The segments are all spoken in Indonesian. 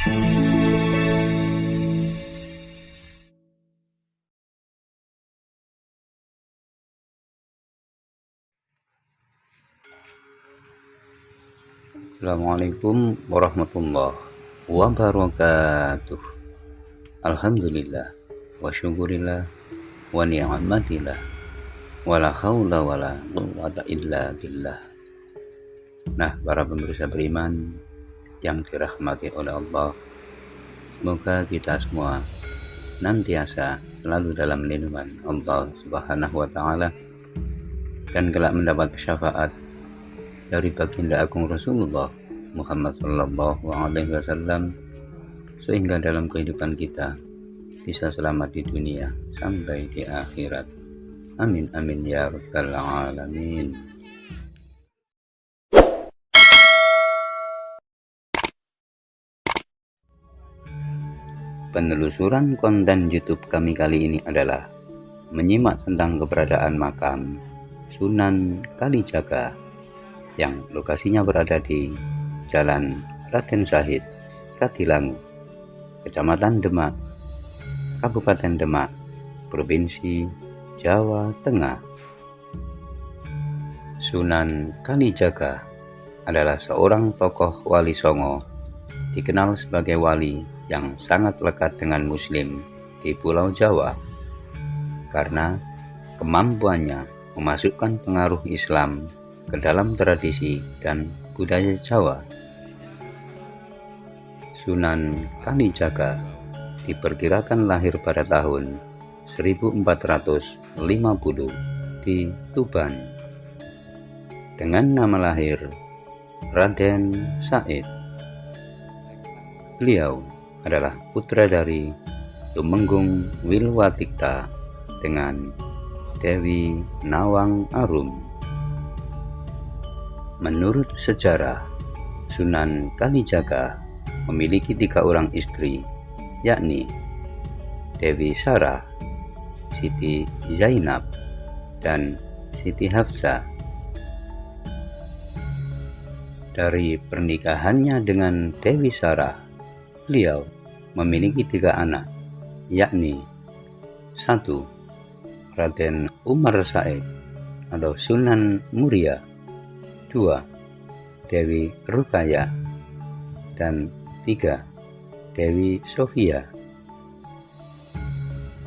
Assalamualaikum warahmatullahi wabarakatuh. Alhamdulillah wa syukurillah wa ni'matillah wala haula wala quwwata illa billah. Nah, para pemirsa beriman yang dirahmati oleh Allah, semoga kita semua nantiasa selalu dalam lindungan Allah Subhanahu wa taala dan kelak mendapat syafaat dari baginda agung Rasulullah Muhammad sallallahu alaihi wasallam, sehingga dalam kehidupan kita bisa selamat di dunia sampai di akhirat. Amin amin ya rabbal alamin. Penelusuran konten YouTube kami kali ini adalah menyimak tentang keberadaan makam Sunan Kalijaga yang lokasinya berada di Jalan Raden Syahid, Kadilangu, Kecamatan Demak, Kabupaten Demak, Provinsi Jawa Tengah. Sunan Kalijaga adalah seorang tokoh Wali Songo, dikenal sebagai wali yang sangat lekat dengan Muslim di Pulau Jawa karena kemampuannya memasukkan pengaruh Islam ke dalam tradisi dan budaya Jawa. Sunan Kalijaga diperkirakan lahir pada tahun 1450 di Tuban dengan nama lahir Raden Said. Beliau adalah putra dari Tumenggung Wilwatikta dengan Dewi Nawang Arum. Menurut sejarah, Sunan Kalijaga memiliki 3 orang istri, yakni Dewi Sarah, Siti Zainab, dan Siti Hafsah. Dari pernikahannya dengan Dewi Sarah, beliau memiliki 3 anak, yakni 1. Raden Umar Said atau Sunan Muria, 2. Dewi Rukaya, dan 3. Dewi Sofia.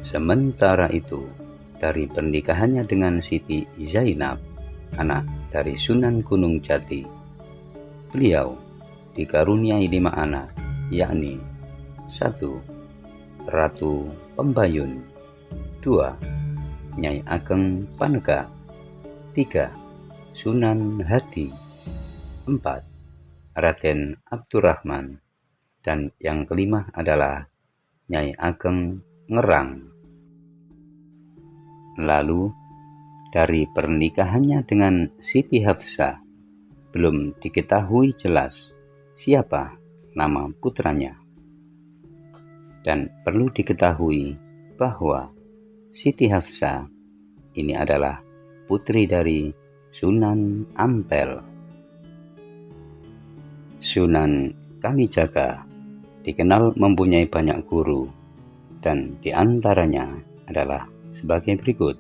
Sementara itu, dari pernikahannya dengan Siti Zainab, anak dari Sunan Gunung Jati, beliau dikaruniai 5 anak, yakni 1. Ratu Pembayun, 2. Nyai Ageng Panega, 3. Sunan Hadi, 4. Raden Abdurrahman, dan yang kelima adalah Nyai Ageng Ngerang. Lalu, dari pernikahannya dengan Siti Hafsah, belum diketahui jelas siapa nama putranya. Dan perlu diketahui bahwa Siti Hafsah ini adalah putri dari Sunan Ampel. Sunan Kalijaga dikenal mempunyai banyak guru, dan diantaranya adalah sebagai berikut.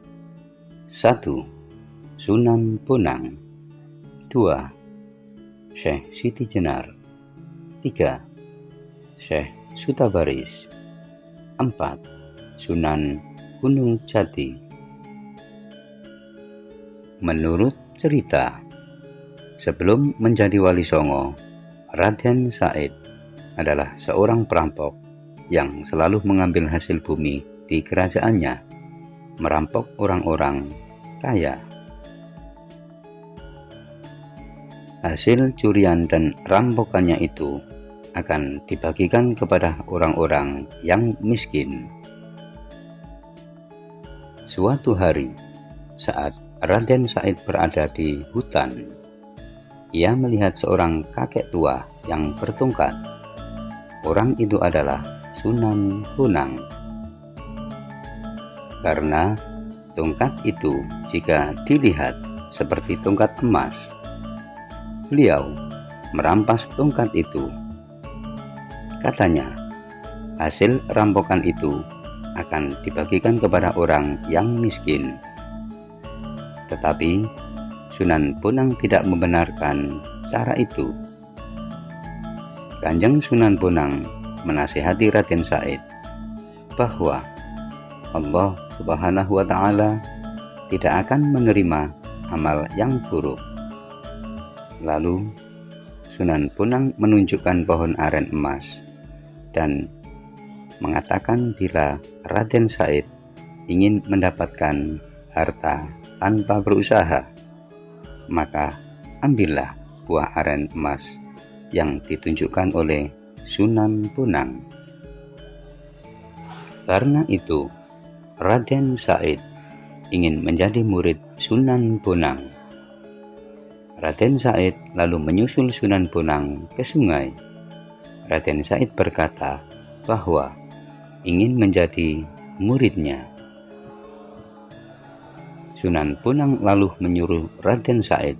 1. Sunan Bonang, 2. Syekh Siti Jenar, 3. Syekh Sutabaris, 4. Sunan Gunung Jati. Menurut cerita, sebelum menjadi Wali Songo, Raden Said adalah seorang perampok yang selalu mengambil hasil bumi di kerajaannya, merampok orang-orang kaya. Hasil curian dan rampokannya itu akan dibagikan kepada orang-orang yang miskin. Suatu hari, saat Raden Said berada di hutan, ia melihat seorang kakek tua yang bertongkat. Orang itu adalah Sunan Bonang. Karena tongkat itu jika dilihat seperti tongkat emas, beliau merampas tongkat itu. Katanya, hasil rampokan itu akan dibagikan kepada orang yang miskin. Tetapi Sunan Bonang tidak membenarkan cara itu. Kanjeng Sunan Bonang menasihati Raden Said bahwa Allah Subhanahu wa Ta'ala tidak akan menerima amal yang buruk. Lalu Sunan Bonang menunjukkan pohon aren emas dan mengatakan bila Raden Said ingin mendapatkan harta tanpa berusaha, maka ambillah buah aren emas yang ditunjukkan oleh Sunan Bonang. Karena itu, Raden Said ingin menjadi murid Sunan Bonang. Raden Said lalu menyusul Sunan Bonang ke sungai. Raden Said berkata bahwa ingin menjadi muridnya. Sunan Bonang lalu menyuruh Raden Said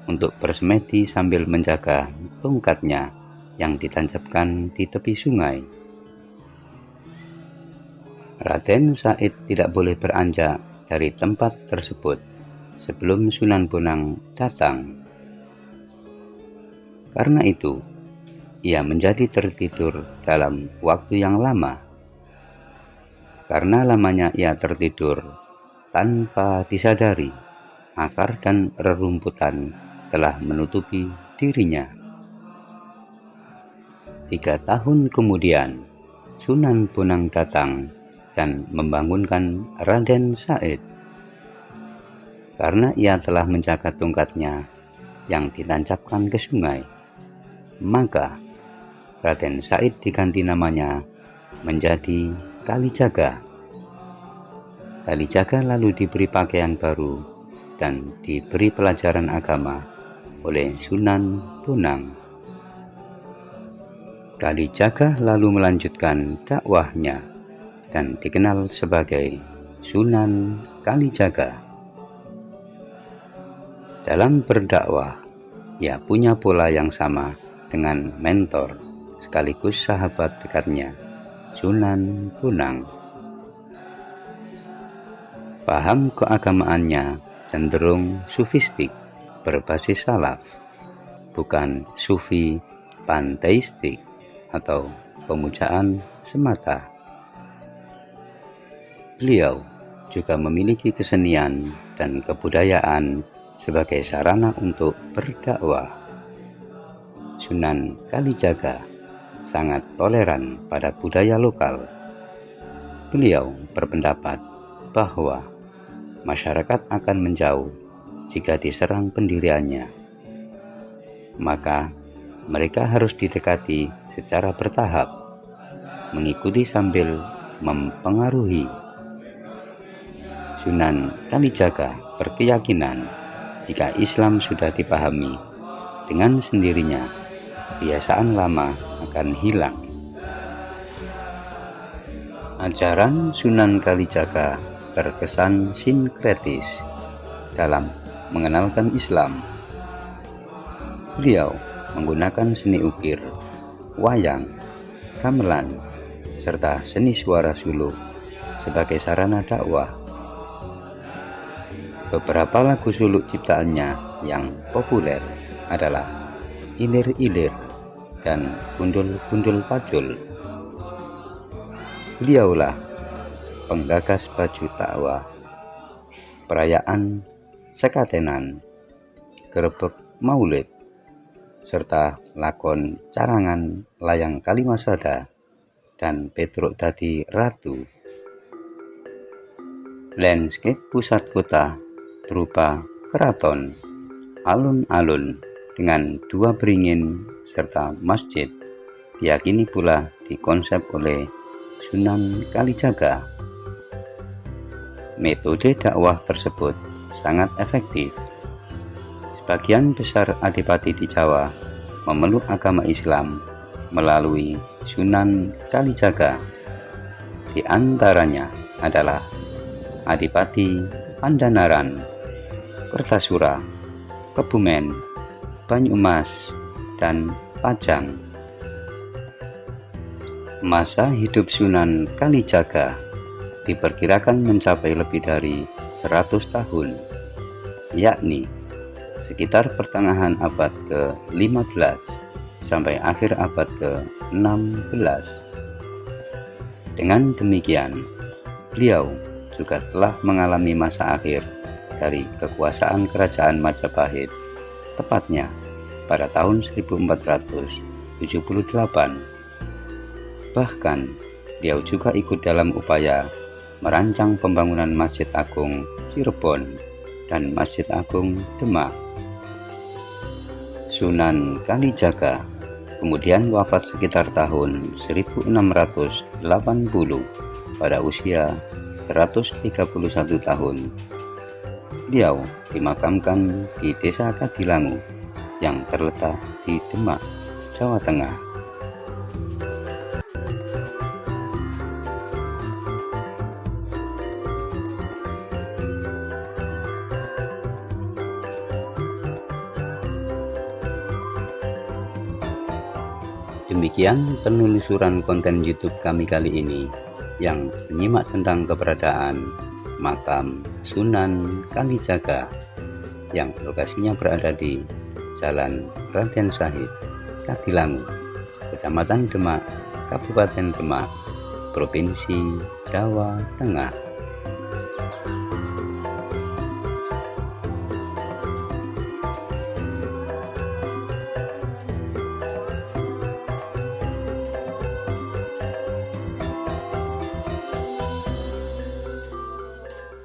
untuk bersemedi sambil menjaga tongkatnya yang ditancapkan di tepi sungai. Raden Said tidak boleh beranjak dari tempat tersebut sebelum Sunan Bonang datang. Karena itu, ia menjadi tertidur dalam waktu yang lama. Karena lamanya ia tertidur, tanpa disadari, akar dan rerumputan telah menutupi dirinya. 3 tahun kemudian, Sunan Bonang datang dan membangunkan Raden Said. Karena ia telah menjaga tongkatnya yang ditancapkan ke sungai, maka Raden Said diganti namanya menjadi Kalijaga. Kalijaga lalu diberi pakaian baru dan diberi pelajaran agama oleh Sunan Bonang. Kalijaga lalu melanjutkan dakwahnya dan dikenal sebagai Sunan Kalijaga. Dalam berdakwah, ia punya pola yang sama dengan mentor sekaligus sahabat dekatnya, Sunan Bonang. Paham keagamaannya cenderung sufistik berbasis salaf, bukan sufi panteistik atau pemujaan semata. Beliau juga memiliki kesenian dan kebudayaan sebagai sarana untuk berdakwah. Sunan Kalijaga sangat toleran pada budaya lokal. Beliau berpendapat bahwa masyarakat akan menjauh jika diserang pendiriannya. Maka mereka harus didekati secara bertahap, mengikuti sambil mempengaruhi. Sunan Kalijaga berkeyakinan jika Islam sudah dipahami, dengan sendirinya kebiasaan lama akan hilang. Ajaran Sunan Kalijaga terkesan sinkretis dalam mengenalkan Islam. Beliau menggunakan seni ukir, wayang, gamelan, serta seni suara suluk sebagai sarana dakwah. Beberapa lagu suluk ciptaannya yang populer adalah Ilir-Ilir dan Gundul-Gundul Pacul. Beliaulah penggagas baju dakwah, perayaan sekatenan, gerebek maulid, serta lakon carangan layang Kalimasada dan Petruk Dadi Ratu. Landscape pusat kota berupa keraton, alun-alun dengan 2 beringin serta masjid diyakini pula dikonsep oleh Sunan Kalijaga. Metode dakwah tersebut sangat efektif. Sebagian besar adipati di Jawa memeluk agama Islam melalui Sunan Kalijaga. Di antaranya adalah Adipati Pandanaran, Kertasura, Kebumen, Banyumas, dan Pajang. Masa hidup Sunan Kalijaga diperkirakan mencapai lebih dari 100 tahun, yakni sekitar pertengahan abad ke-15 sampai akhir abad ke-16. Dengan demikian, beliau juga telah mengalami masa akhir dari kekuasaan kerajaan Majapahit, tepatnya pada tahun 1478. Bahkan, beliau juga ikut dalam upaya merancang pembangunan Masjid Agung Cirebon dan Masjid Agung Demak. Sunan Kalijaga kemudian wafat sekitar tahun 1680 pada usia 131 tahun. Beliau dimakamkan di Desa Kadilangu yang terletak di Demak, Jawa Tengah. Demikian penelusuran konten YouTube kami kali ini yang menyimak tentang keberadaan makam Sunan Kalijaga yang lokasinya berada di Jalan Raden Syahid, Kadilangu, Kecamatan Demak, Kabupaten Demak, Provinsi Jawa Tengah.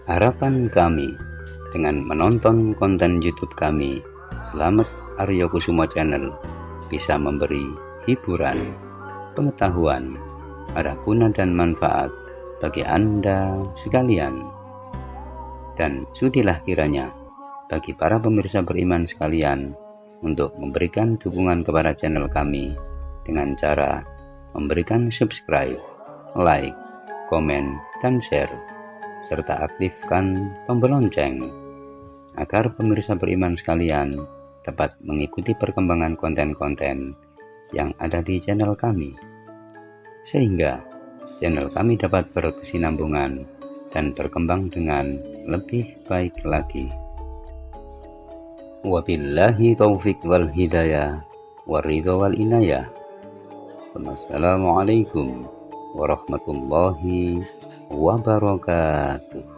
Harapan kami dengan menonton konten YouTube kami Slamet Aryo Kusumo Channel bisa memberi hiburan, pengetahuan, arah guna dan manfaat bagi Anda sekalian. Dan sudilah kiranya bagi para pemirsa beriman sekalian untuk memberikan dukungan kepada channel kami dengan cara memberikan subscribe, like, komen, dan share, serta aktifkan tombol lonceng agar pemirsa beriman sekalian dapat mengikuti perkembangan konten-konten yang ada di channel kami, sehingga channel kami dapat berkesinambungan dan berkembang dengan lebih baik lagi. Wabillahi taufik wal hidayah waridho wal inayah. Wassalamualaikum warahmatullahi wabarakatuh.